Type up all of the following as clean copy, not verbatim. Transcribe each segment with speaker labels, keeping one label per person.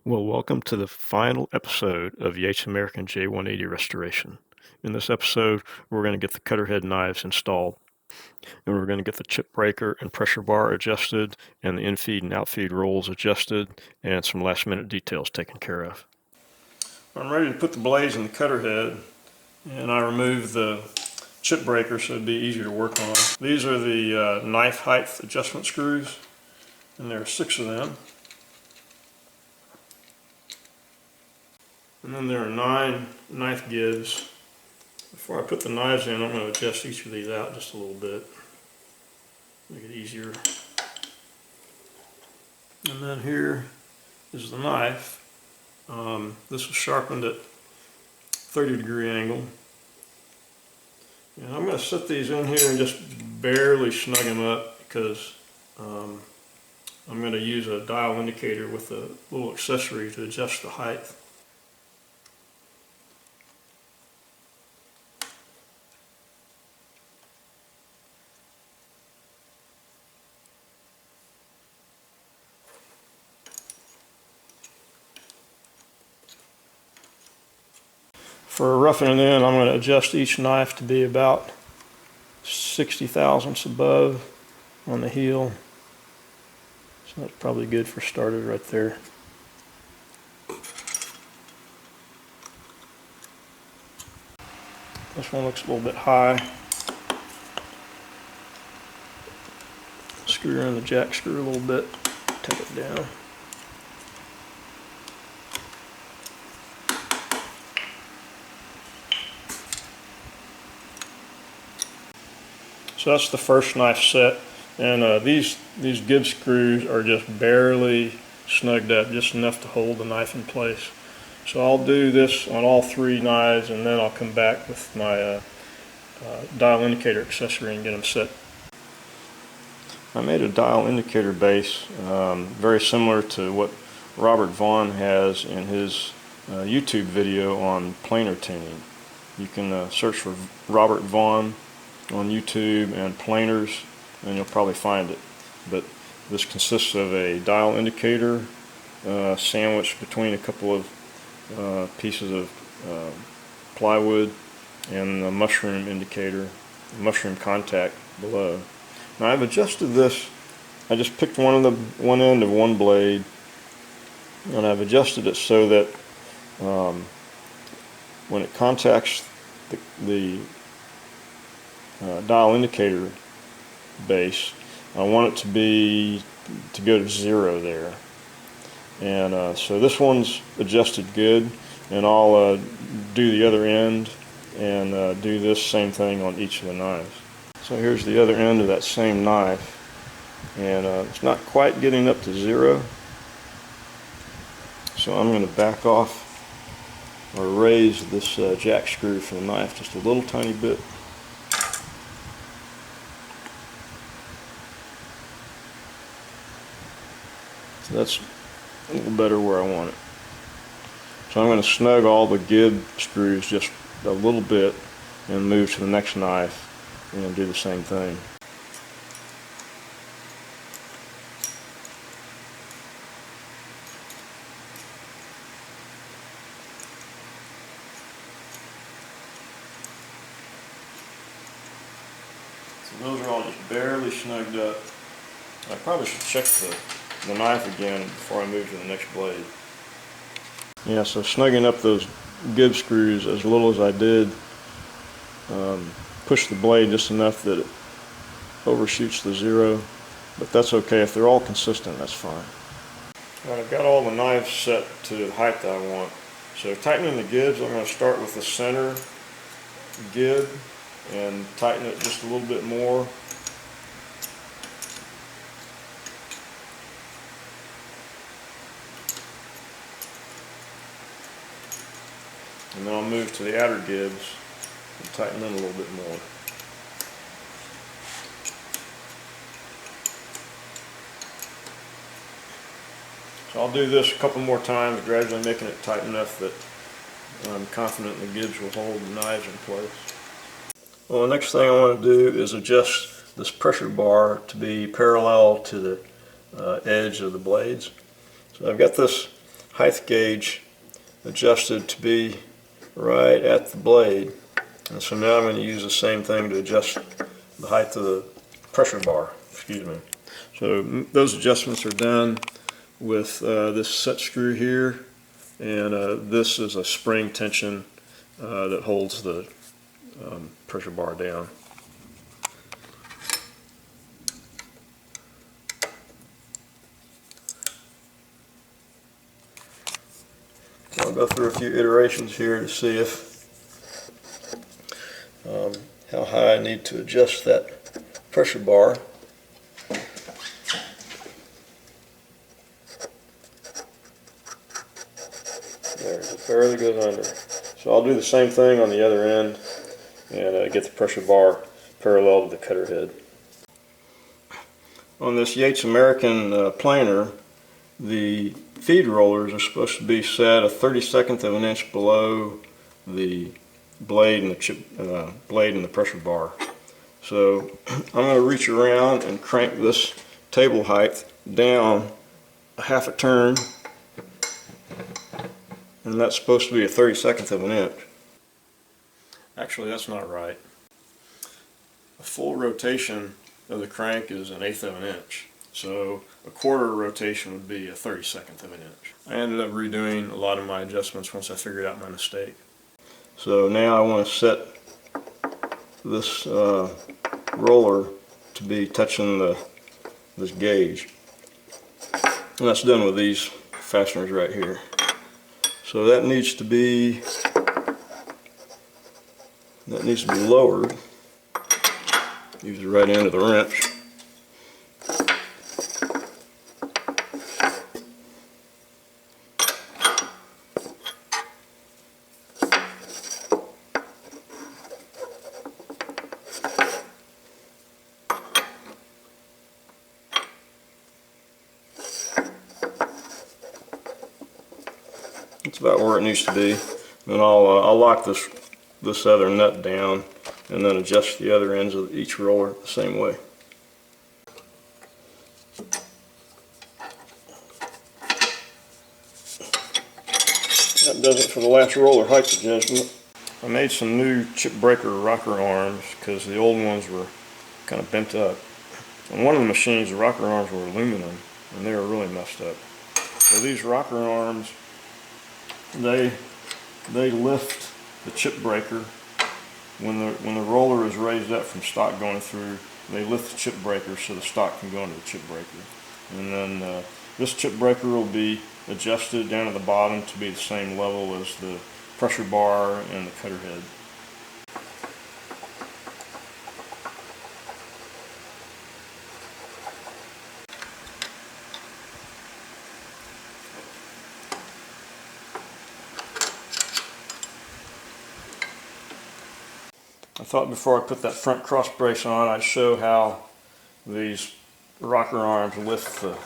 Speaker 1: Well, welcome to the final episode of Yates American J180 restoration. In this episode, we're going to get the cutter head knives installed, and we're going to get the chip breaker and pressure bar adjusted, and the infeed and outfeed rolls adjusted, and some last minute details taken care of. I'm ready to put the blades in the cutter head, and I removed the chip breaker so it'd be easier to work on. These are the knife height adjustment screws, and there are 6 of them. And then there are 9 knife gibs. Before I put the knives in, I'm going to adjust each of these out just a little bit, make it easier. And then here is the knife. This was sharpened at 30-degree angle. And I'm going to set these in here and just barely snug them up because I'm going to use a dial indicator with a little accessory to adjust the height. For roughing it in, I'm going to adjust each knife to be about 60 thousandths above on the heel. So that's probably good for starters right there. This one looks a little bit high. Screw in the jack screw a little bit, take it down. So that's the first knife set, and these gib screws are just barely snugged up, just enough to hold the knife in place. So I'll do this on all 3 knives, and then I'll come back with my dial indicator accessory and get them set. I made a dial indicator base very similar to what Robert Vaughn has in his YouTube video on planer tuning. You can search for Robert Vaughn on YouTube and planers, and you'll probably find it. But this consists of a dial indicator sandwiched between a couple of pieces of plywood and a mushroom indicator, mushroom contact below. Now I've adjusted this. I just picked one end of one blade, and I've adjusted it so that when it contacts the dial indicator base, I want it to go to 0 there. And so this one's adjusted good, and I'll do the other end and do this same thing on each of the knives. So here's the other end of that same knife, and it's not quite getting up to 0, so I'm going to back off or raise this jack screw for the knife just a little tiny bit. So that's a little better where I want it. So I'm going to snug all the gib screws just a little bit and move to the next knife and do the same thing. So those are all just barely snugged up. I probably should check the knife again before I move to the next blade. Yeah, so snugging up those gib screws as little as I did, push the blade just enough that it overshoots the 0, but that's okay. If they're all consistent, that's fine. Alright, I've got all the knives set to the height that I want. So tightening the gibs, I'm going to start with the center gib and tighten it just a little bit more. And then I'll move to the outer gibs and tighten them a little bit more. So I'll do this a couple more times, gradually making it tight enough that I'm confident the gibs will hold the knives in place. Well, the next thing I want to do is adjust this pressure bar to be parallel to the edge of the blades. So I've got this height gauge adjusted to be right at the blade. And so now I'm going to use the same thing to adjust the height of the pressure bar. Excuse me. So those adjustments are done with this set screw here, and this is a spring tension that holds the pressure bar down. I'll go through a few iterations here to see if how high I need to adjust that pressure bar. There, it barely goes under. So I'll do the same thing on the other end and get the pressure bar parallel to the cutter head. On this Yates American planer, the feed rollers are supposed to be set a 32nd of an inch below the blade and the pressure bar. So I'm going to reach around and crank this table height down a half a turn, and that's supposed to be a 32nd of an inch. Actually, that's not right. A full rotation of the crank is an eighth of an inch. So a quarter rotation would be a 32nd of an inch. I ended up redoing a lot of my adjustments once I figured out my mistake. So now I want to set this roller to be touching this gauge. And that's done with these fasteners right here. So that needs to be lowered. Use the right end of the wrench. That's about where it needs to be. Then I'll lock this other nut down and then adjust the other ends of each roller the same way. That does it for the last roller height adjustment. I made some new chip breaker rocker arms because the old ones were kind of bent up. On one of the machines, the rocker arms were aluminum and they were really messed up. So these rocker arms, they lift the chip breaker. When the roller is raised up from stock going through, they lift the chip breaker so the stock can go into the chip breaker. And then this chip breaker will be adjusted down at the bottom to be the same level as the pressure bar and the cutter head. I thought before I put that front cross brace on, I'd show how these rocker arms lift the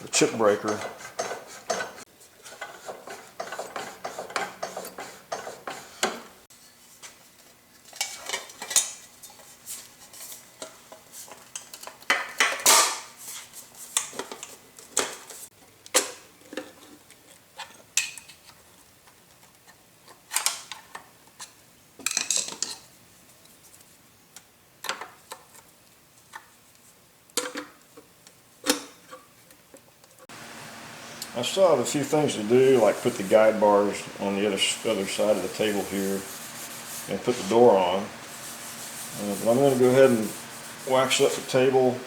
Speaker 1: chip breaker. I still have a few things to do, like put the guide bars on the other side of the table here and put the door on. I'm going to go ahead and wax up the table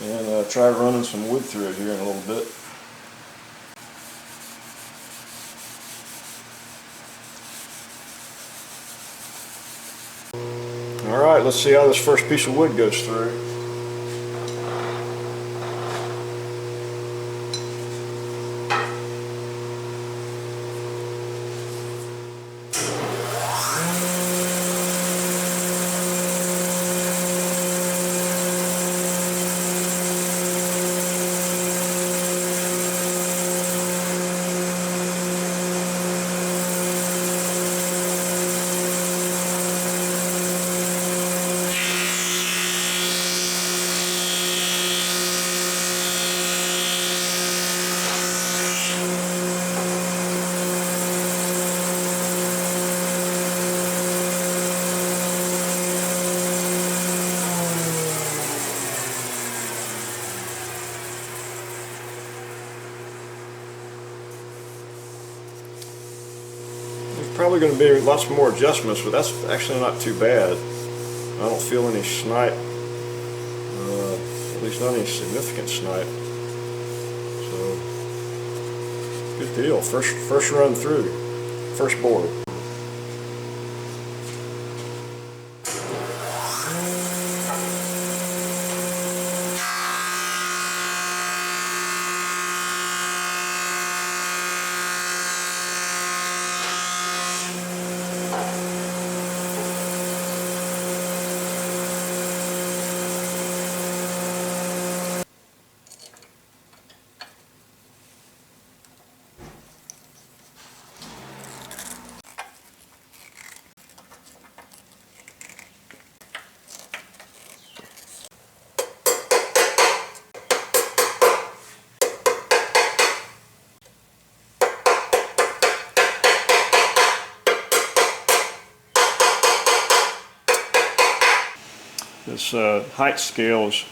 Speaker 1: and try running some wood through it here in a little bit. Alright, let's see how this first piece of wood goes through. Probably going to be lots more adjustments, but that's actually not too bad. I don't feel any snipe, at least not any significant snipe. So, good deal. First run through, first board. This height scale is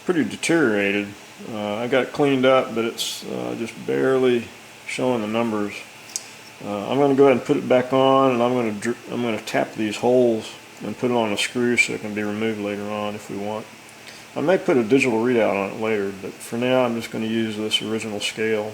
Speaker 1: pretty deteriorated. I got it cleaned up, but it's just barely showing the numbers. I'm going to go ahead and put it back on, and I'm going to tap these holes and put it on a screw so it can be removed later on if we want. I may put a digital readout on it later, but for now I'm just going to use this original scale.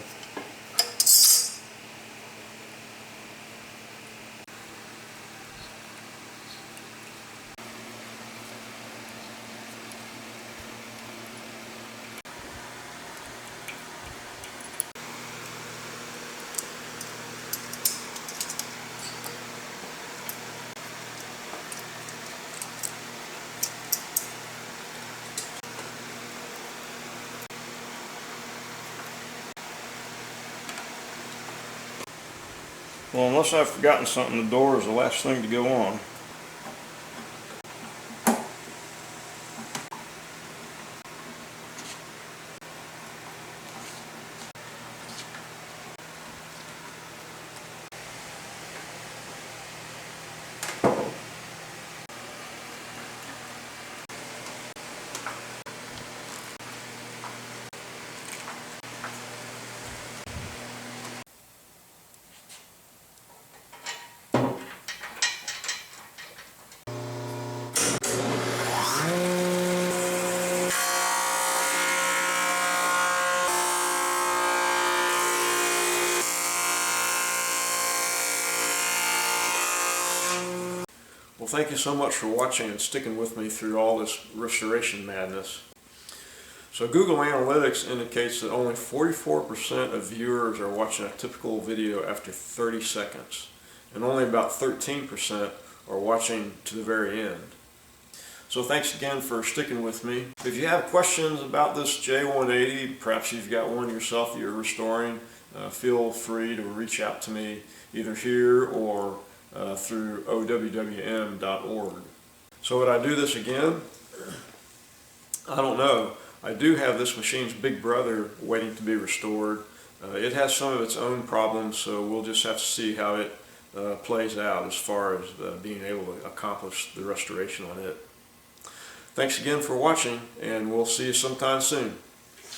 Speaker 1: Well, unless I've forgotten something, the door is the last thing to go on. Well, thank you so much for watching and sticking with me through all this restoration madness. So Google Analytics indicates that only 44% of viewers are watching a typical video after 30 seconds, and only about 13% are watching to the very end. So thanks again for sticking with me. If you have questions about this J180, perhaps you've got one yourself that you're restoring, feel free to reach out to me either here or through owwm.org. So would I do this again? I don't know. I do have this machine's big brother waiting to be restored. It has some of its own problems, so we'll just have to see how it plays out as far as being able to accomplish the restoration on it. Thanks again for watching, and we'll see you sometime soon.